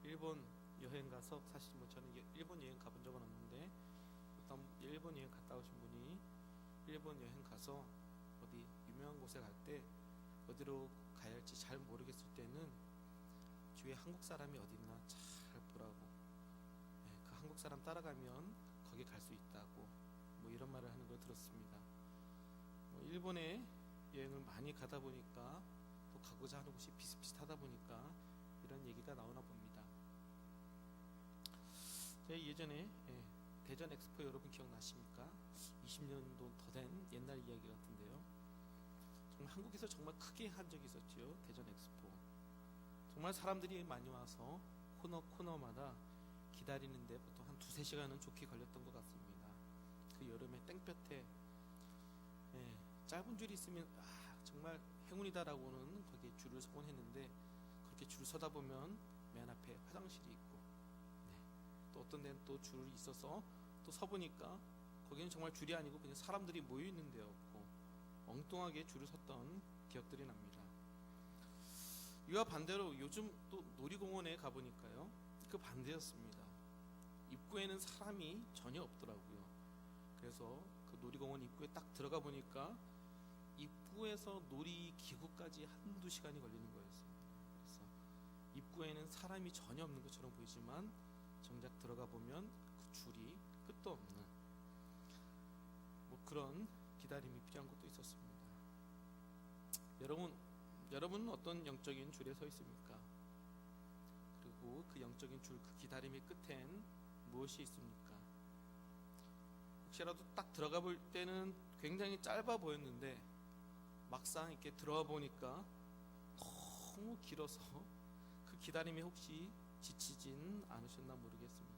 일본 여행 가서, 사실 뭐 저는 일본 여행 가본 적은 없는데 어떤 일본 여행 갔다 오신 분이 일본 여행 가서 어디 유명한 곳에 갈 때 어디로 가야 할지 잘 모르겠을 때는 주위에 한국 사람이 어디 있나 잘 보라고, 그 한국 사람 따라가면 거기 갈 수 있다고, 뭐 이런 말을 하는 걸 들었습니다. 일본에 여행을 많이 가다 보니까 또 가고자 하는 곳이 비슷비슷하다 보니까 이런 얘기가 나오나 봅니다. 제가 예전에 대전 엑스포 여러분 기억나십니까? 20년도 더 된 옛날 이야기 같은데요. 정말 한국에서 정말 크게 한 적이 있었죠. 대전 엑스포. 정말 사람들이 많이 와서 코너마다 기다리는데 보통 한 2-3시간은 좋게 걸렸던 것 같습니다. 그 여름에 땡볕에 짧은 줄이 있으면 정말 행운이다라고는 거기에 줄을 서곤 했는데, 그렇게 줄 서다 보면 맨 앞에 화장실이 있고, 또 어떤 데는 또 줄이 있어서 또 서보니까 거기는 정말 줄이 아니고 그냥 사람들이 모여 있는 데였고, 엉뚱하게 줄을 섰던 기억들이 납니다. 이와 반대로 요즘 또 놀이공원에 가보니까요, 그 반대였습니다. 입구에는 사람이 전혀 없더라고요. 그래서 그 놀이공원 입구에 딱 들어가 보니까 입구에서 놀이기구까지 1-2시간이 걸리는 거였습니다. 그래서 입구에는 사람이 전혀 없는 것처럼 보이지만 정작 들어가 보면 그 줄이 끝도 없는 뭐 그런 기다림이 필요한 것도 있었습니다. 여러분은 어떤 영적인 줄에 서 있습니까? 그리고 그 영적인 줄, 그 기다림의 끝엔 무엇이 있습니까? 혹시라도 딱 들어가 볼 때는 굉장히 짧아 보였는데 막상 이렇게 들어와 보니까 너무 길어서 그 기다림에 혹시 지치진 않으셨나 모르겠습니다.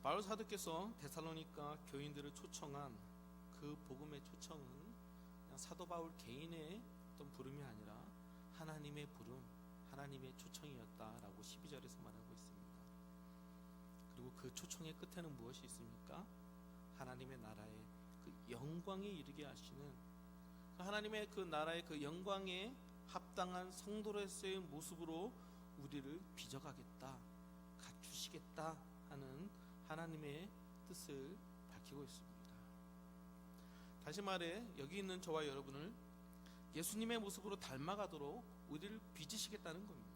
바울 사도께서 데살로니가 교인들을 초청한 그 복음의 초청은 그냥 사도 바울 개인의 어떤 부름이 아니라 하나님의 부름, 하나님의 초청이었다라고 12절에서 말하고 있습니다. 그리고 그 초청의 끝에는 무엇이 있습니까? 하나님의 나라의 그 영광에 이르게 하시는, 하나님의 그 나라의 그 영광에 합당한 성도로서의 모습으로 우리를 빚어가겠다, 갖추시겠다 하는 하나님의 뜻을 밝히고 있습니다. 다시 말해 여기 있는 저와 여러분을 예수님의 모습으로 닮아가도록 우리를 빚으시겠다는 겁니다.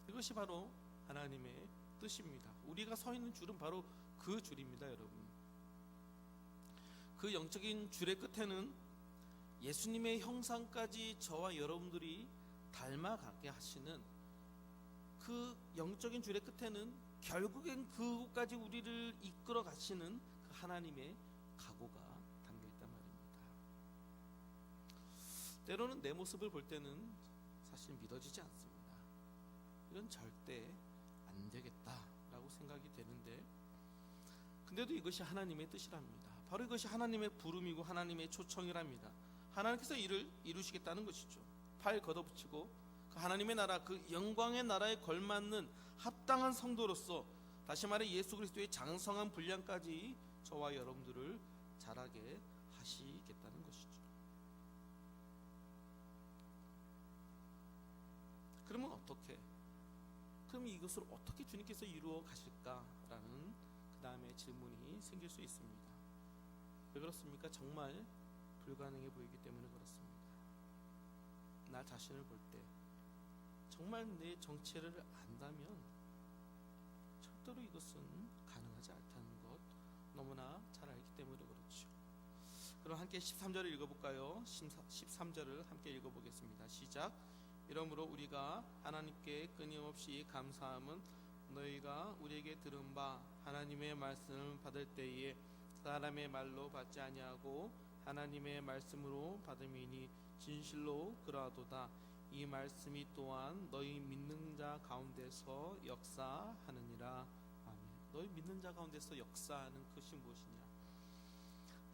이것이 바로 하나님의 뜻입니다. 우리가 서 있는 줄은 바로 그 줄입니다, 여러분. 그 영적인 줄의 끝에는 예수님의 형상까지 저와 여러분들이 닮아가게 하시는 그 영적인 줄의 끝에는 결국엔 그곳까지 우리를 이끌어 가시는 그 하나님의 각오가 담겨 있단 말입니다. 때로는 내 모습을 볼 때는 사실 믿어지지 않습니다. 이건 절대 안 되겠다라고 생각이 되는데, 근데도 이것이 하나님의 뜻이랍니다. 바로 이것이 하나님의 부름이고 하나님의 초청이랍니다. 하나님께서 이를 이루시겠다는 것이죠. 팔 걷어붙이고 그 하나님의 나라, 그 영광의 나라에 걸맞는 합당한 성도로서, 다시 말해 예수 그리스도의 장성한 분량까지 저와 여러분들을 자라게 하시겠다는 것이죠. 그러면 어떻게? 그럼 이것을 어떻게 주님께서 이루어 가실까라는 그 다음에 질문이 생길 수 있습니다. 왜 그렇습니까? 정말 불가능해 보이기 때문에 그렇습니다. 나 자신을 볼 때 정말 내 정체를 안다면 절대로 이것은 가능하지 않다는 것 너무나 잘 알기 때문에 그렇죠. 그럼 함께 13절을 읽어볼까요? 13절을 함께 읽어보겠습니다. 시작. 이러므로 우리가 하나님께 끊임없이 감사함은 너희가 우리에게 들은 바 하나님의 말씀을 받을 때에 사람의 말로 받지 아니하고 하나님의 말씀으로 받음이니 진실로 그러하도다. 이 말씀이 또한 너희 믿는 자 가운데서 역사하느니라. 아멘. 너희 믿는 자 가운데서 역사하는 것이 무엇이냐?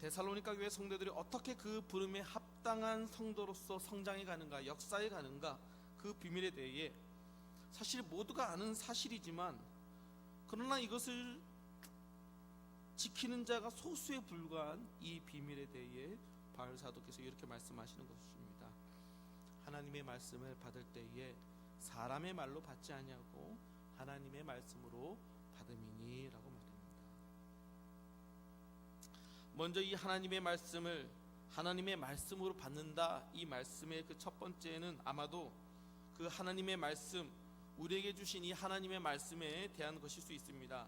데살로니가 교회 성도들이 어떻게 그 부름에 합당한 성도로서 성장해 가는가, 역사해 가는가, 그 비밀에 대해 사실 모두가 아는 사실이지만, 그러나 이것을 지키는 자가 소수에 불과한 이 비밀에 대해 바울 사도께서 이렇게 말씀하시는 것입니다. 하나님의 말씀을 받을 때에 사람의 말로 받지 아니하고 하나님의 말씀으로 받음이니라고 말합니다. 먼저 이 하나님의 말씀으로 받는다, 이 말씀의 그 첫 번째는 아마도 그 하나님의 말씀, 우리에게 주신 이 하나님의 말씀에 대한 것일 수 있습니다.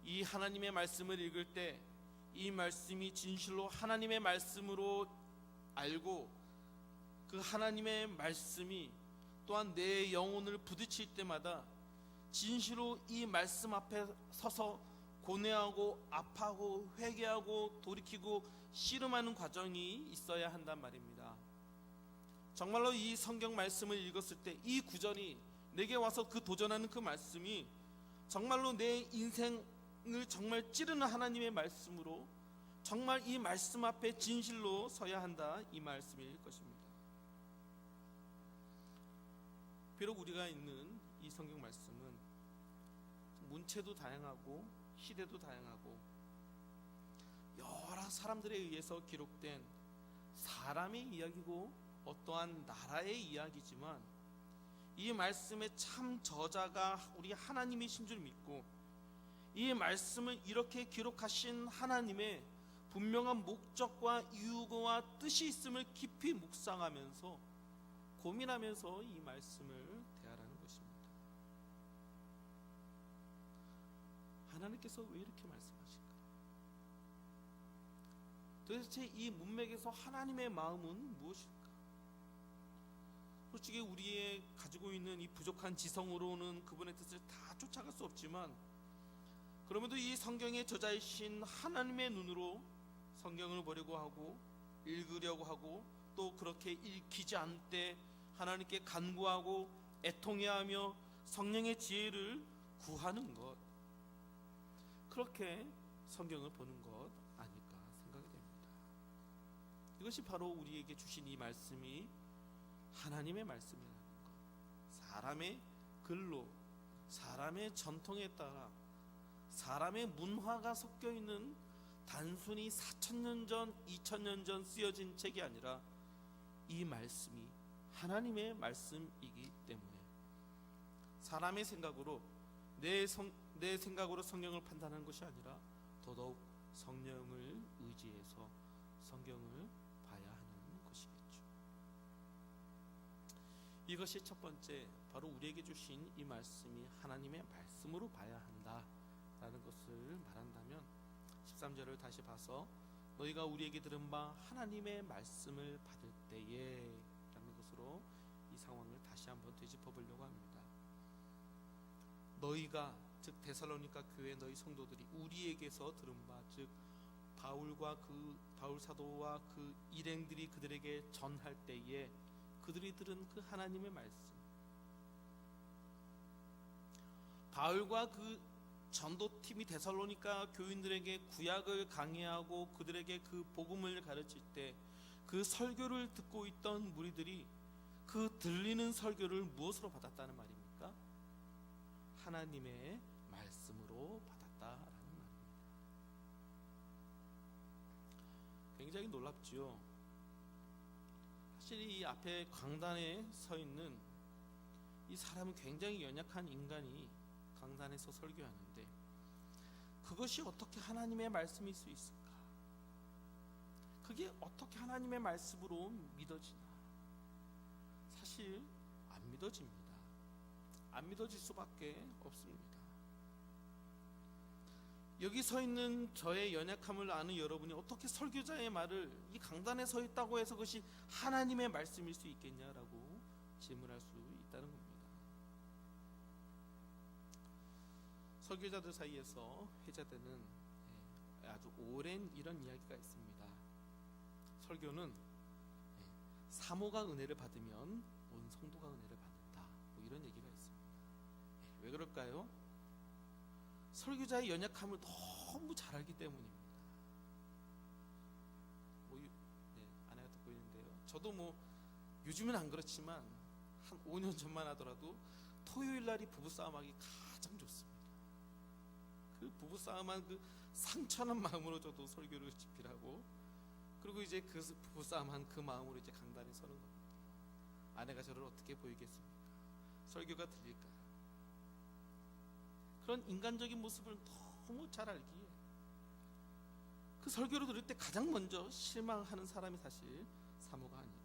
이 하나님의 말씀을 읽을 때 이 말씀이 진실로 하나님의 말씀으로 알고 그 하나님의 말씀이 또한 내 영혼을 부딪힐 때마다 진실로 이 말씀 앞에 서서 고뇌하고 아파하고 회개하고 돌이키고 씨름하는 과정이 있어야 한단 말입니다. 정말로 이 성경 말씀을 읽었을 때 이 구절이 내게 와서 그 도전하는 그 말씀이 정말로 내 인생을 정말 찌르는 하나님의 말씀으로 정말 이 말씀 앞에 진실로 서야 한다, 이 말씀일 것입니다. 비록 우리가 있는 이 성경 말씀은 문체도 다양하고 시대도 다양하고 여러 사람들에 의해서 기록된 사람의 이야기고 어떠한 나라의 이야기지만 이 말씀의 참 저자가 우리 하나님이신 줄 믿고 이 말씀을 이렇게 기록하신 하나님의 분명한 목적과 이유와 뜻이 있음을 깊이 묵상하면서 고민하면서 이 말씀을 대하라는 것입니다. 하나님께서 왜 이렇게 말씀하실까? 도대체 이 문맥에서 하나님의 마음은 무엇일까? 솔직히 우리의 가지고 있는 이 부족한 지성으로는 그분의 뜻을 다 쫓아갈 수 없지만 그럼에도 이 성경의 저자이신 하나님의 눈으로 성경을 보려고 하고 읽으려고 하고 또 그렇게 읽히지 않을 때 하나님께 간구하고 애통해하며 성령의 지혜를 구하는 것, 그렇게 성경을 보는 것 아닐까 생각이 됩니다. 이것이 바로 우리에게 주신 이 말씀이 하나님의 말씀이라는 것, 사람의 글로 사람의 전통에 따라 사람의 문화가 섞여 있는 단순히 4,000년 전, 2,000년 전 쓰여진 책이 아니라 이 말씀이 하나님의 말씀이기 때문에 사람의 생각으로 내 생각으로 성경을 판단하는 것이 아니라 더더욱 성령을 의지해서 성경을 봐야 하는 것이겠죠. 이것이 첫 번째, 바로 우리에게 주신 이 말씀이 하나님의 말씀으로 봐야 한다라는 것을 말한다면 13절을 다시 봐서 너희가 우리에게 들은 바 하나님의 말씀을 받을 때에 라는 것으로 이 상황을 다시 한번 되짚어 보려고 합니다. 너희가, 즉 데살로니가 교회 너희 성도들이 우리에게서 들은 바, 즉 바울 사도와 그 일행들이 그들에게 전할 때에 그들이 들은 그 하나님의 말씀, 바울과 그 전도팀이 데살로니가 교인들에게 구약을 강의하고 그들에게 그 복음을 가르칠 때 그 설교를 듣고 있던 무리들이 그 들리는 설교를 무엇으로 받았다는 말입니까? 하나님의 말씀으로 받았다라는 말입니다. 굉장히 놀랍지요. 사실 이 앞에 강단에 서 있는 이 사람은 굉장히 연약한 인간이 강단에서 설교하는데 그것이 어떻게 하나님의 말씀일 수 있을까? 그게 어떻게 하나님의 말씀으로 믿어지나? 사실 안 믿어집니다. 안 믿어질 수밖에 없습니다. 여기 서 있는 저의 연약함을 아는 여러분이 어떻게 설교자의 말을 이 강단에 서 있다고 해서 그것이 하나님의 말씀일 수 있겠냐라고 질문할 수 있다는 겁니다. 설교자들 사이에서 회자되는 아주 오랜 이런 이야기가 있습니다. 설교는 사모가 은혜를 받으면 온 성도가 은혜를 받는다, 뭐 이런 얘기가 있습니다. 왜 그럴까요? 설교자의 연약함을 너무 잘 알기 때문입니다. 아내가 듣고 있는데요. 저도 뭐 요즘은 안 그렇지만 한 5년 전만 하더라도 토요일 날이 부부싸움하기 가장 좋습니다. 그 부부싸움한 그 상처난 마음으로 저도 설교를 집필하고, 그리고 이제 그 부부싸움한 그 마음으로 이제 강단에 서는 겁니다. 아내가 저를 어떻게 보이겠습니까? 설교가 들릴까요? 그런 인간적인 모습을 너무 잘 알기에 그 설교를 들을 때 가장 먼저 실망하는 사람이 사실 사모가 아닐까요?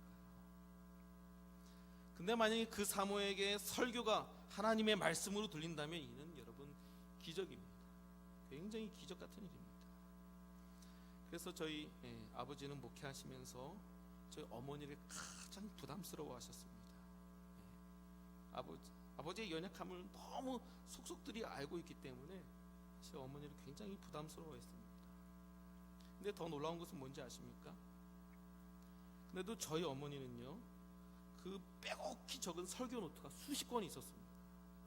근데 만약에 그 사모에게 설교가 하나님의 말씀으로 들린다면 이는 여러분 기적입니다. 굉장히 기적 같은 일입니다. 그래서 저희 아버지는 목회하시면서 저희 어머니를 가장 부담스러워 하셨습니다. 아버지의 연약함을 너무 속속들이 알고 있기 때문에 제 어머니를 굉장히 부담스러워 했습니다. 근데 더 놀라운 것은 뭔지 아십니까? 그래도 저희 어머니는요, 그 빼곡히 적은 설교 노트가 수십 권이 있었습니다.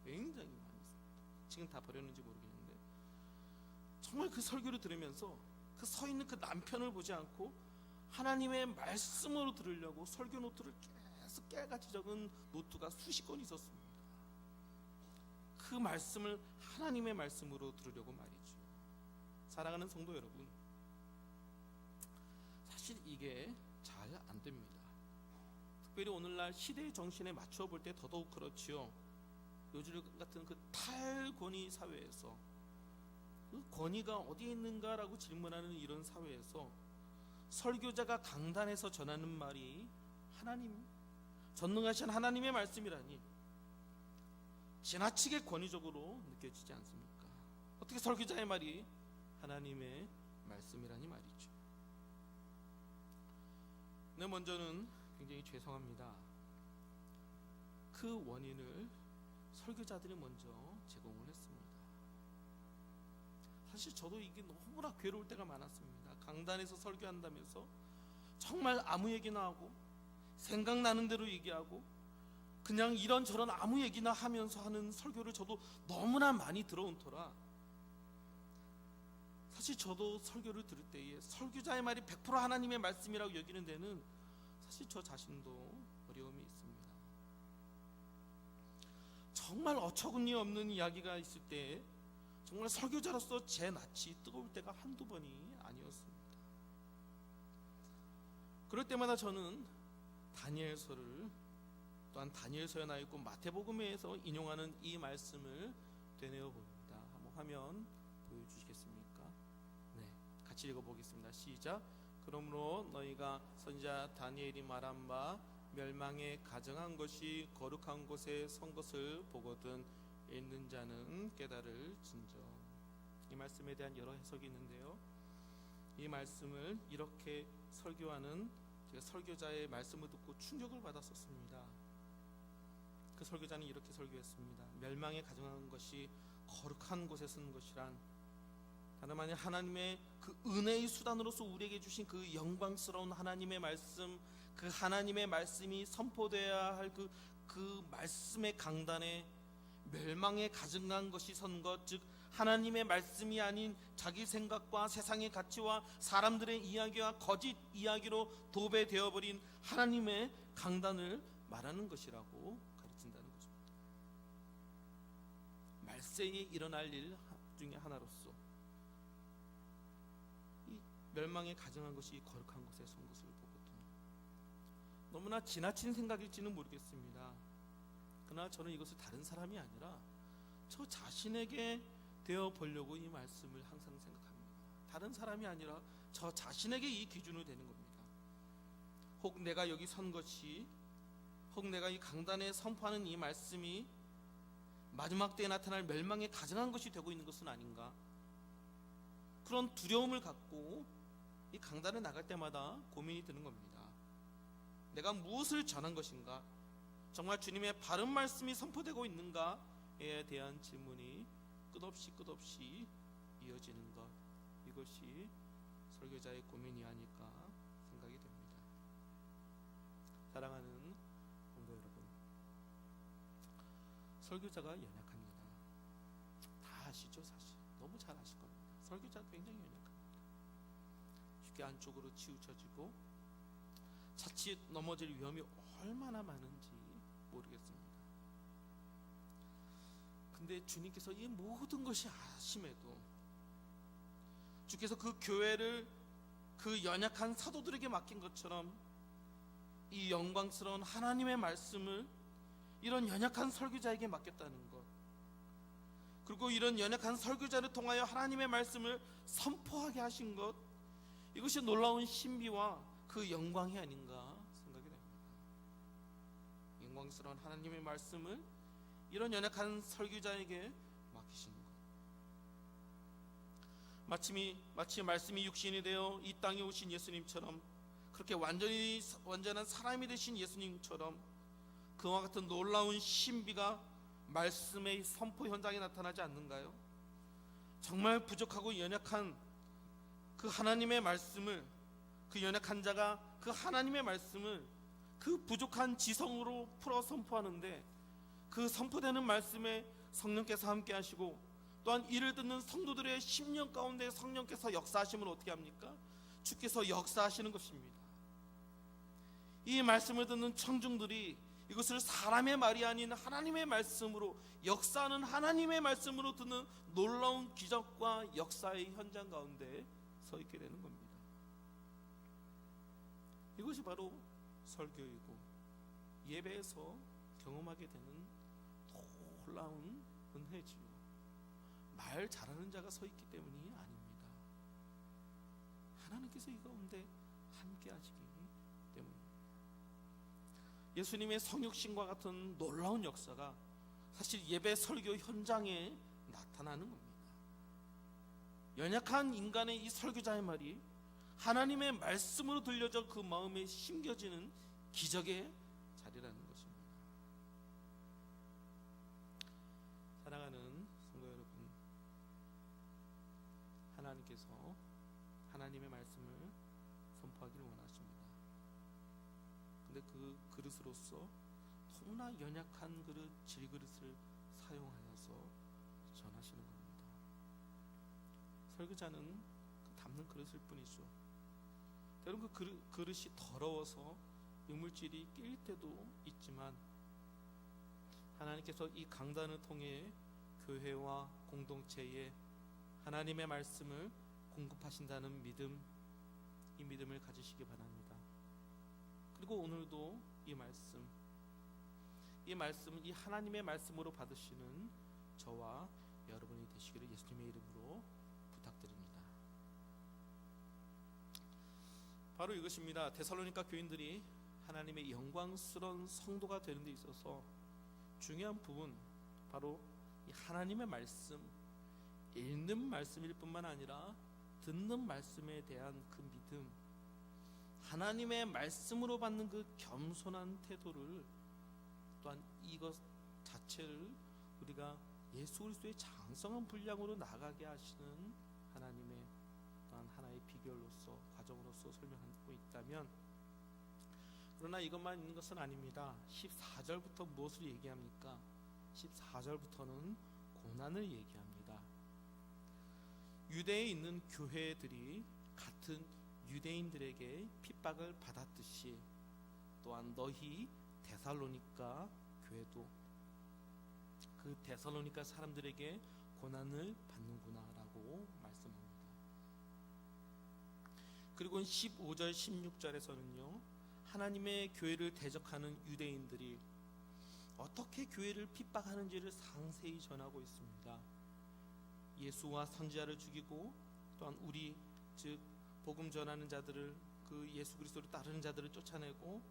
굉장히 많이 있습니다. 지금 다 버렸는지 모르겠는데 정말 그 설교를 들으면서 그 서 있는 그 남편을 보지 않고 하나님의 말씀으로 들으려고 설교 노트를 계속 깨같이 적은 노트가 수십 권이 있었습니다. 그 말씀을 하나님의 말씀으로 들으려고 말이죠. 사랑하는 성도 여러분, 사실 이게 잘 안 됩니다. 특별히 오늘날 시대의 정신에 맞춰 볼 때 더더욱 그렇지요. 요즘 같은 그 탈권위 사회에서 그 권위가 어디에 있는가라고 질문하는 이런 사회에서 설교자가 강단에서 전하는 말이 하나님, 전능하신 하나님의 말씀이라니 지나치게 권위적으로 느껴지지 않습니까? 어떻게 설교자의 말이 하나님의 말씀이라니 말이죠. 네, 먼저는 굉장히 죄송합니다. 그 원인을 설교자들이 먼저 제공을 했습니다. 사실 저도 이게 너무나 괴로울 때가 많았습니다. 강단에서 설교한다면서 정말 아무 얘기나 하고 생각나는 대로 얘기하고 그냥 이런저런 아무 얘기나 하면서 하는 설교를 저도 너무나 많이 들어온 터라 사실 저도 설교를 들을 때에 설교자의 말이 100% 하나님의 말씀이라고 여기는 데는 사실 저 자신도 어려움이 있습니다. 정말 어처구니 없는 이야기가 있을 때 정말 설교자로서 제 낯이 뜨거울 때가 한두 번이 아니었습니다. 그럴 때마다 저는 다니엘서를 또한 다니엘서에 나 있고 마태복음에서 인용하는 이 말씀을 되뇌어 봅니다. 한번 화면 보여주시겠습니까? 네, 같이 읽어보겠습니다. 시작. 그러므로 너희가 선지자 다니엘이 말한 바 멸망에 가정한 것이 거룩한 곳에 선 것을 보거든 읽는 자는 깨달을진저. 이 말씀에 대한 여러 해석이 있는데요, 이 말씀을 이렇게 설교하는 제가 설교자의 말씀을 듣고 충격을 받았었습니다. 그 설교자는 이렇게 설교했습니다. 멸망에 가정한 것이 거룩한 곳에 쓴 것이란 다름 아닌 하나님의 그 은혜의 수단으로서 우리에게 주신 그 영광스러운 하나님의 말씀, 그 하나님의 말씀이 선포되어야 할 그 말씀의 강단에 멸망에 가증한 것이 선 것, 즉 하나님의 말씀이 아닌 자기 생각과 세상의 가치와 사람들의 이야기와 거짓 이야기로 도배되어 버린 하나님의 강단을 말하는 것이라고 가르친다는 것입니다. 말세에 일어날 일 중에 하나로서 이 멸망에 가증한 것이 거룩한 곳에 선 것을 보거든요. 너무나 지나친 생각일지는 모르겠습니다. 그러나 저는 이것을 다른 사람이 아니라 저 자신에게 되어 보려고 이 말씀을 항상 생각합니다. 다른 사람이 아니라 저 자신에게 이 기준으로 되는 겁니다. 혹 내가 여기 선 것이, 혹 내가 이 강단에 선포하는 이 말씀이 마지막 때에 나타날 멸망에 가증한 것이 되고 있는 것은 아닌가, 그런 두려움을 갖고 이 강단에 나갈 때마다 고민이 드는 겁니다. 내가 무엇을 전한 것인가, 정말 주님의 바른 말씀이 선포되고 있는가에 대한 질문이 끝없이 이어지는 것, 이것이 설교자의 고민이 아닐까 생각이 됩니다. 사랑하는 성도 여러분, 설교자가 연약합니다. 다 아시죠? 사실 너무 잘 아실 겁니다. 설교자가 굉장히 연약합니다. 쉽게 안쪽으로 치우쳐지고 자칫 넘어질 위험이 얼마나 많은지 모르겠습니다. 근데 주님께서 이 모든 것이 아심에도 주께서 그 교회를 그 연약한 사도들에게 맡긴 것처럼 이 영광스러운 하나님의 말씀을 이런 연약한 설교자에게 맡겼다는 것, 그리고 이런 연약한 설교자를 통하여 하나님의 말씀을 선포하게 하신 것, 이것이 놀라운 신비와 그 영광이 아닌가 생각이 됩니다. 영광스러운 하나님의 말씀을 이런 연약한 설교자에게 맡기신 것, 마치 말씀이 육신이 되어 이 땅에 오신 예수님처럼, 그렇게 완전한 사람이 되신 예수님처럼 그와 같은 놀라운 신비가 말씀의 선포 현장에 나타나지 않는가요? 정말 부족하고 연약한 그 하나님의 말씀을, 그 연약한 자가 그 하나님의 말씀을 그 부족한 지성으로 풀어 선포하는데, 그 선포되는 말씀에 성령께서 함께 하시고, 또한 이를 듣는 성도들의 심령 가운데 성령께서 역사하시면 어떻게 합니까? 주께서 역사하시는 것입니다. 이 말씀을 듣는 청중들이 이것을 사람의 말이 아닌 하나님의 말씀으로, 역사하는 하나님의 말씀으로 듣는 놀라운 기적과 역사의 현장 가운데 서 있게 되는 겁니다. 이것이 바로 설교이고 예배에서 경험하게 되는 놀라운 은혜지요. 말 잘하는 자가 서 있기 때문이 아닙니다. 하나님께서 이 가운데 함께 하시기 때문입니다. 예수님의 성육신과 같은 놀라운 역사가 사실 예배 설교 현장에 나타나는 겁니다. 연약한 인간의 이 설교자의 말이 하나님의 말씀으로 들려져 그 마음에 심겨지는 기적의 자리라는 것입니다. 사랑하는 성도 여러분, 하나님께서 하나님의 말씀을 선포하기를 원하십니다. 근데 그 그릇으로서 너무나 연약한 그릇, 질그릇을 사용하여서 전하시는 겁니다. 설교자는 그 담는 그릇일 뿐이죠. 때로는 그 그릇이 더러워서 이물질이 낄 때도 있지만, 하나님께서 이 강단을 통해 교회와 공동체에 하나님의 말씀을 공급하신다는 믿음, 이 믿음을 가지시기 바랍니다. 그리고 오늘도 이 말씀은 이 하나님의 말씀으로 받으시는 저와 여러분이 되시기를 예수님의 이름으로 부탁드립니다. 바로 이것입니다. 데살로니가 교인들이 하나님의 영광스러운 성도가 되는 데 있어서 중요한 부분, 바로 이 하나님의 말씀, 읽는 말씀일 뿐만 아니라 듣는 말씀에 대한 그 믿음, 하나님의 말씀으로 받는 그 겸손한 태도를, 또한 이것 자체를 우리가 예수 그리스도의 장성한 분량으로 나가게 하시는 하나님의 또한 하나의 비결로서, 과정으로서 설명하고 있다면, 그러나 이것만 있는 것은 아닙니다. 14절부터 무엇을 얘기합니까? 14절부터는 고난을 얘기합니다. 유대에 있는 교회들이 같은 유대인들에게 핍박을 받았듯이, 또한 너희 데살로니가 교회도 그 데살로니가 사람들에게 고난을 받는구나라고 말씀합니다. 그리고 15절 16절에서는요, 하나님의 교회를 대적하는 유대인들이 어떻게 교회를 핍박하는지를 상세히 전하고 있습니다. 예수와 선지자를 죽이고, 또한 우리 즉 복음 전하는 자들을, 그 예수 그리스도를 따르는 자들을 쫓아내고,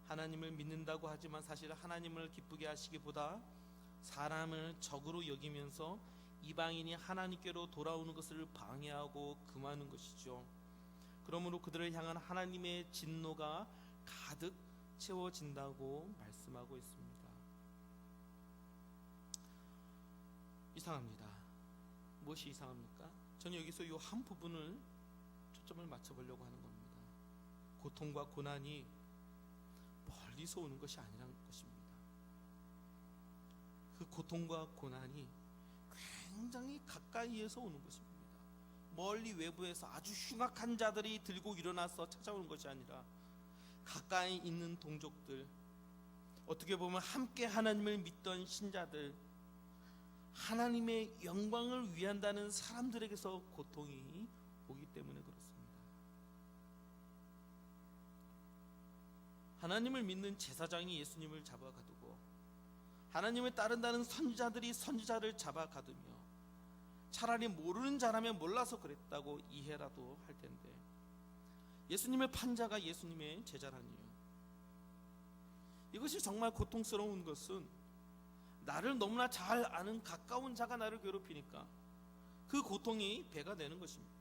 하나님을 믿는다고 하지만 사실 하나님을 기쁘게 하시기보다 사람을 적으로 여기면서 이방인이 하나님께로 돌아오는 것을 방해하고 금하는 것이죠. 그러므로 그들을 향한 하나님의 진노가 가득 채워진다고 말씀하고 있습니다. 이상합니다. 무엇이 이상합니까? 저는 여기서 이 한 부분을 초점을 맞춰보려고 하는 겁니다. 고통과 고난이 멀리서 오는 것이 아니라는 것입니다. 그 고통과 고난이 굉장히 가까이에서 오는 것입니다. 멀리 외부에서 아주 흉악한 자들이 들고 일어나서 찾아오는 것이 아니라, 가까이 있는 동족들, 어떻게 보면 함께 하나님을 믿던 신자들, 하나님의 영광을 위한다는 사람들에게서 고통이 오기 때문에 그렇습니다. 하나님을 믿는 제사장이 예수님을 잡아가두고 하나님을 따른다는 선지자들이 선지자를 잡아가두며 차라리 모르는 자라면 몰라서 그랬다고 이해라도 할 텐데 예수님의 판자가 예수님의 제자라니요. 이것이 정말 고통스러운 것은 나를 너무나 잘 아는 가까운 자가 나를 괴롭히니까 그 고통이 배가 되는 것입니다.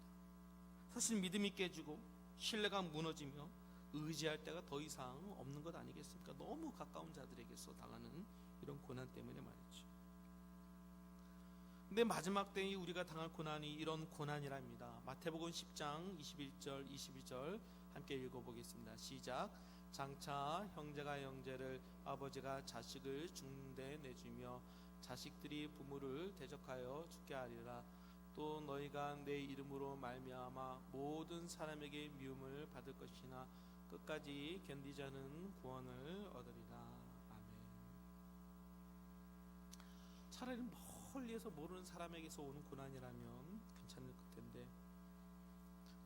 사실 믿음이 깨지고 신뢰가 무너지며 의지할 때가 더 이상 없는 것 아니겠습니까? 너무 가까운 자들에게서 당하는 이런 고난 때문에 말이죠. 근데 마지막 때에 우리가 당할 고난이 이런 고난이랍니다. 마태복음 10장 21절 22절 함께 읽어보겠습니다. 시작. 장차 형제가 형제를 아버지가 자식을 죽는데 내주며 자식들이 부모를 대적하여 죽게 하리라. 또 너희가 내 이름으로 말미암아 모든 사람에게 미움을 받을 것이나 끝까지 견디자는 구원을 얻으리라. 아멘. 차라리 멀리에서 모르는 사람에게서 오는 고난이라면 괜찮을 텐데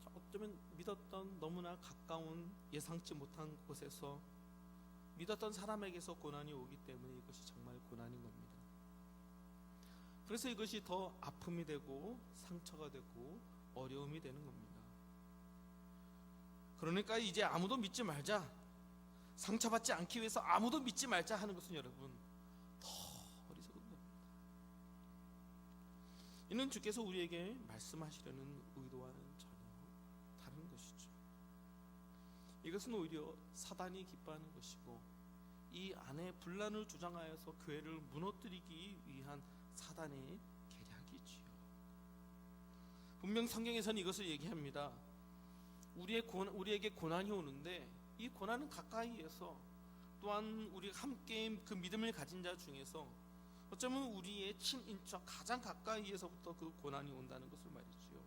어쩌면 믿었던 너무나 가까운 예상치 못한 곳에서 믿었던 사람에게서 고난이 오기 때문에 이것이 정말 고난인 겁니다. 그래서 이것이 더 아픔이 되고 상처가 되고 어려움이 되는 겁니다. 그러니까 이제 아무도 믿지 말자, 상처받지 않기 위해서 아무도 믿지 말자 하는 것은 여러분 더 어리석은 겁니다. 이는 주께서 우리에게 말씀하시려는 의도와는 전혀 다른 것이죠. 이것은 오히려 사단이 기뻐하는 것이고 이 안에 분란을 주장하여서 교회를 무너뜨리기 위한 사단의 계략이지요. 분명 성경에서는 이것을 얘기합니다. 우리에게 고난이 오는데 이 고난은 가까이에서 또한 우리가 함께 그 믿음을 가진 자 중에서 어쩌면 우리의 친인척 가장 가까이에서부터 그 고난이 온다는 것을 말이지요.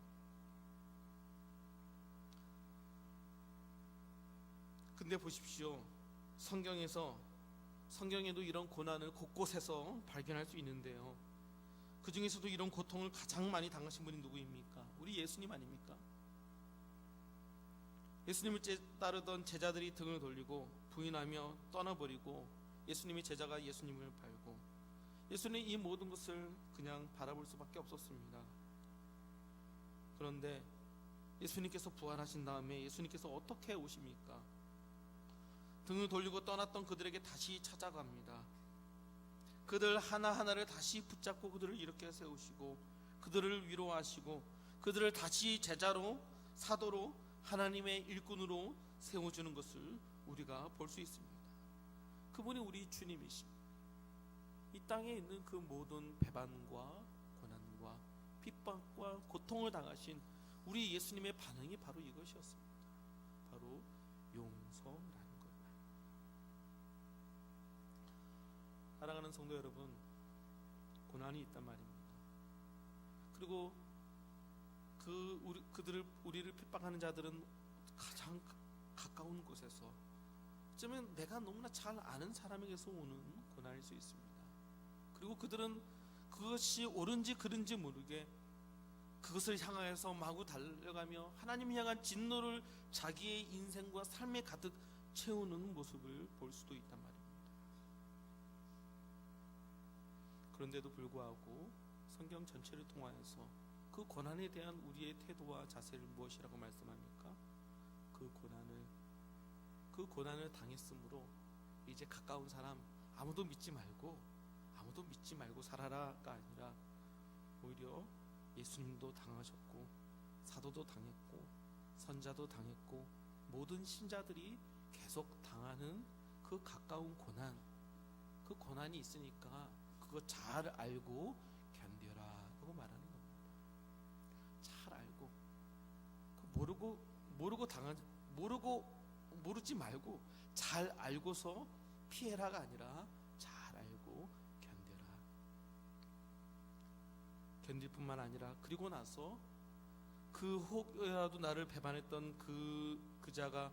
근데 보십시오. 성경에도 이런 고난을 곳곳에서 발견할 수 있는데요. 그 중에서도 이런 고통을 가장 많이 당하신 분이 누구입니까? 우리 예수님 아닙니까? 예수님을 따르던 제자들이 등을 돌리고 부인하며 떠나버리고 예수님의 제자가 예수님을 밟고 예수님이 이 모든 것을 그냥 바라볼 수밖에 없었습니다. 그런데 예수님께서 부활하신 다음에 예수님께서 어떻게 오십니까? 등을 돌리고 떠났던 그들에게 다시 찾아갑니다. 그들 하나하나를 다시 붙잡고 그들을 일으켜 세우시고 그들을 위로하시고 그들을 다시 제자로 사도로 하나님의 일꾼으로 세워주는 것을 우리가 볼 수 있습니다. 그분이 우리 주님이십니다. 이 땅에 있는 그 모든 배반과 고난과 핍박과 고통을 당하신 우리 예수님의 반응이 바로 이것이었습니다. 바로 용서라는 거예요. 사랑하는 성도 여러분, 고난이 있단 말입니다. 그리고 우리를 핍박하는 자들은 가장 가까운 곳에서 어쩌면 내가 너무나 잘 아는 사람에게서 오는 고난일 수 있습니다. 그리고 그들은 그것이 옳은지 그른지 모르게 그것을 향하여서 마구 달려가며 하나님 향한 진노를 자기의 인생과 삶에 가득 채우는 모습을 볼 수도 있단 말입니다. 그런데도 불구하고 성경 전체를 통하여서 그 고난에 대한 우리의 태도와 자세를 무엇이라고 말씀합니까? 그 고난을 당했으므로 이제 가까운 사람 아무도 믿지 말고 살아라가 아니라 오히려 예수님도 당하셨고 사도도 당했고 선자도 당했고 모든 신자들이 계속 당하는 그 가까운 고난, 그 고난이 있으니까 그거 잘 알고 견뎌라라고 말하는 겁니다. 잘 알고 모르지 말고 잘 알고서 피해라가 아니라 잘 알고 견뎌라. 견딜 뿐만 아니라 그리고 나서 그 혹여라도 나를 배반했던 그 자가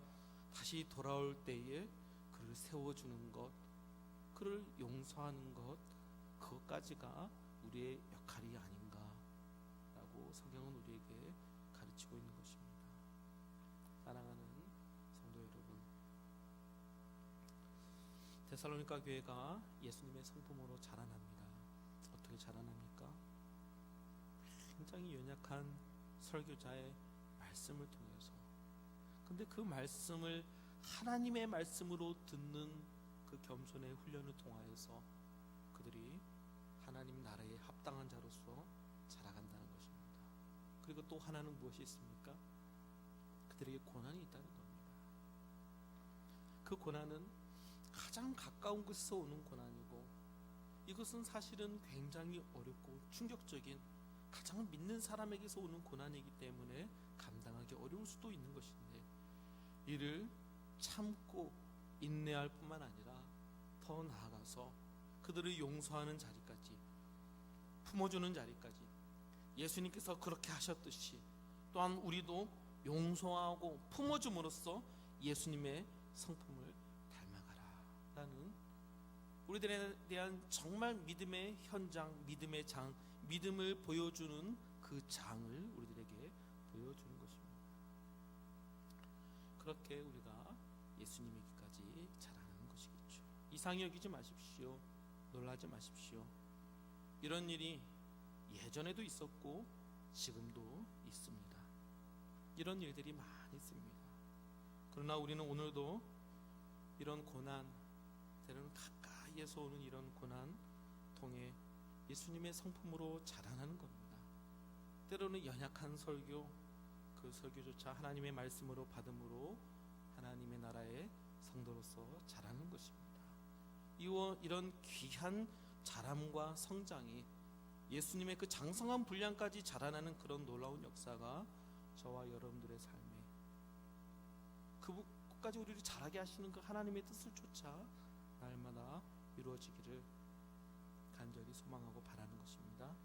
다시 돌아올 때에 그를 세워주는 것, 그를 용서하는 것, 그것까지가 우리의 역할이 아닌가라고 성경은 우리에게 가르치고 있는 것입니다. 사랑하는 성도 여러분, 데살로니가 교회가 예수님의 성품으로 자라납니다. 어떻게 자라납니까? 굉장히 연약한 설교자의 말씀을 통해서. 근데 그 말씀을 하나님의 말씀으로 듣는 그 겸손의 훈련을 통하여서 그들이 하나님 나라에 합당한 자로서 자라간다는 것입니다. 그리고 또 하나는 무엇이 있습니까? 그들에게 고난이 있다는 겁니다. 그 고난은 가장 가까운 곳에서 오는 고난이고, 이것은 사실은 굉장히 어렵고 충격적인, 가장 믿는 사람에게서 오는 고난이기 때문에 감당하기 어려울 수도 있는 것인데, 이를 참고 인내할 뿐만 아니라 더 나아가서 그들을 용서하는 자리까지, 품어주는 자리까지, 예수님께서 그렇게 하셨듯이 또한 우리도 용서하고 품어줌으로써 예수님의 성품을 닮아가라 라는, 우리들에 대한 정말 믿음의 현장, 믿음의 장, 믿음을 보여주는 그 장을 우리들에게 보여주는 것입니다. 그렇게 우리가 예수님에게까지 자라는 것이겠죠. 이상히 여기지 마십시오. 놀라지 마십시오. 이런 일이 예전에도 있었고 지금도 있습니다. 이런 일들이 많이 있습니다. 그러나 우리는 오늘도 이런 고난, 때로는 가까이에서 오는 이런 고난 통해 예수님의 성품으로 자라나는 겁니다. 때로는 연약한 설교, 그 설교조차 하나님의 말씀으로 받음으로 하나님의 나라의 성도로서 자라는 것입니다. 이런 귀한 자람과 성장이 예수님의 그 장성한 분량까지 자라나는 그런 놀라운 역사가 저와 여러분들의 삶에, 그까지 우리를 자라게 하시는 그 하나님의 뜻을 쫓아 날마다 이루어지기를 간절히 소망하고 바라는 것입니다.